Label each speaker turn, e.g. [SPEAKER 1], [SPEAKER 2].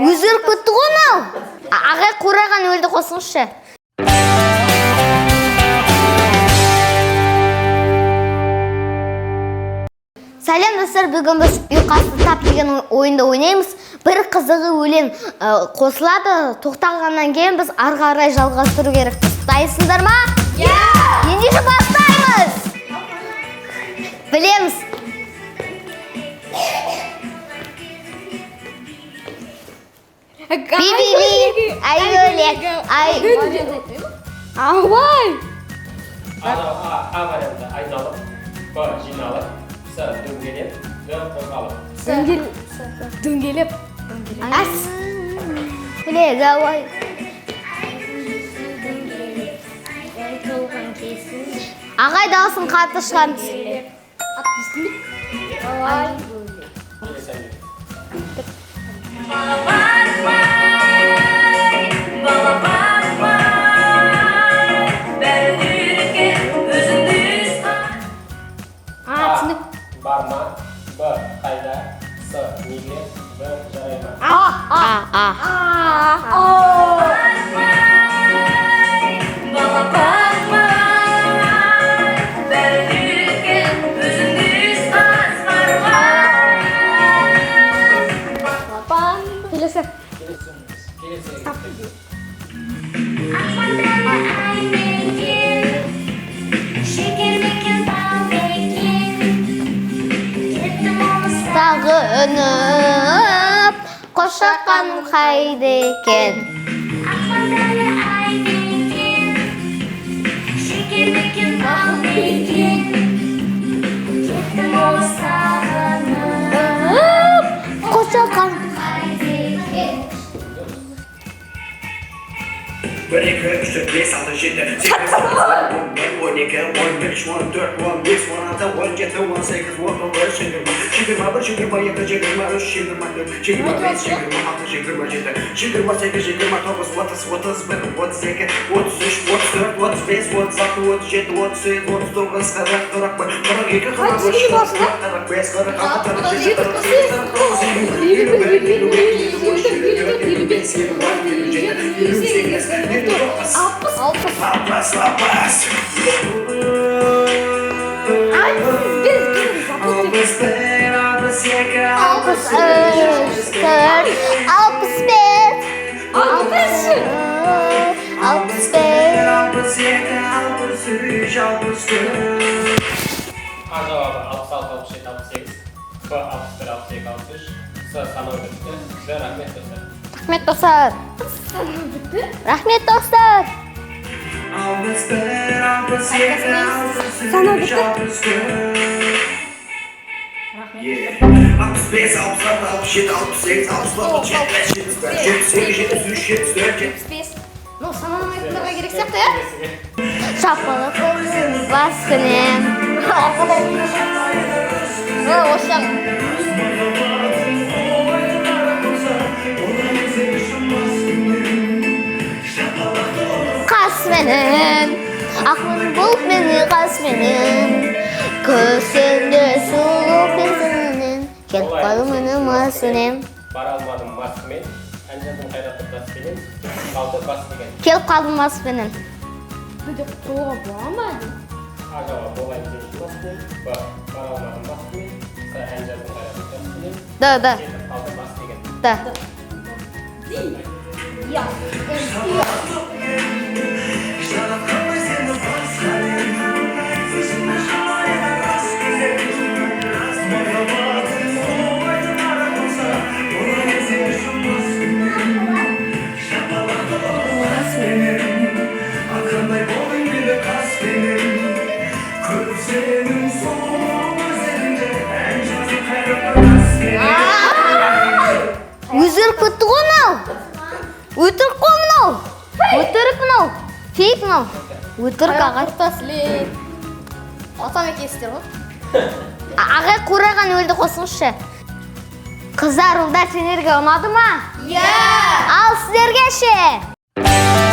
[SPEAKER 1] Өзгеріп кетті ғой мынау. Ағай қураған өлді қосыңызшы. Сәлем достар, бүгін біз ұйқасын тап деген ойында ойнаймыз. Бір қызығы өлең қосылады. Тоқтағаннан кейін біз ары қарай жалғастыру керек. Дайынсыңдар ма? Ендеше бастаймыз. Білеміз. Би-би-би, ай өлек, ай.
[SPEAKER 2] Ауай!
[SPEAKER 3] А варианты айналып, Б жиналып, С дөңгелеп, Д қозғалып.
[SPEAKER 2] Дөңгелеп.
[SPEAKER 1] Ас. Білек, ауай. Ағай дауысын қатты шығармыз.
[SPEAKER 3] Барма, Б қайда, С неге, Д жарайма.
[SPEAKER 1] Сағынып, қошаққан қайда екен? Қошаққан қайда екен?
[SPEAKER 4] 1, 2, 3, 4, 5, 6, 7, 8, 9, 10, 12, 15, 14, 15, 16, 17, 18, 19, 20, 21, 22, 23, 24, 25, 26, 27, 28, 29, 30, 31, 32, 33, 34, 35, 36, 37, 38, 39, 40, 41, 42, 43, 45, 46, 47, 48,
[SPEAKER 3] А жауабы 66, 67, 68, Б 61, 62, 63, С санау бітті, Д рахмет достар.
[SPEAKER 1] Рахмет достар. Рахмет достар.
[SPEAKER 2] Санау бітті.
[SPEAKER 4] 65, 66, 67, 68, 75, 76, 77,
[SPEAKER 2] Ну, сананың айтындарға керек сияқты, е?
[SPEAKER 1] Шапалақ өзің бас күнем.
[SPEAKER 2] Осыдан.
[SPEAKER 1] Қасменен, ақмын бұлт мені қасменен, көсіңді сұлу кезінен, келіп қалу мұны масынем.
[SPEAKER 3] Бара алмадым маспенен, әнжардың қайраты таспенен, қалды бас деген.
[SPEAKER 1] Келіп қалдым маспенен.
[SPEAKER 2] Бүді қолға бола ма?
[SPEAKER 3] А жауап болайын деп маспенен, Б бара алмадым маспенен, С әнжардың қайраты таспенен,
[SPEAKER 1] Да.
[SPEAKER 3] кетіп қалды бас деген.
[SPEAKER 1] Да. Өзгеріп кетті ғой мынау. Өтірік қой мынау. Өтірік мынау. Фейк мынау. Өтірік ағай.
[SPEAKER 2] Құртаслен. Атам екенсіздер ғой.
[SPEAKER 1] Ағай қураған өлді қосыңызшы. Қыздар, ұлдар сендерге ұнады ма? Ал сіздерге ше.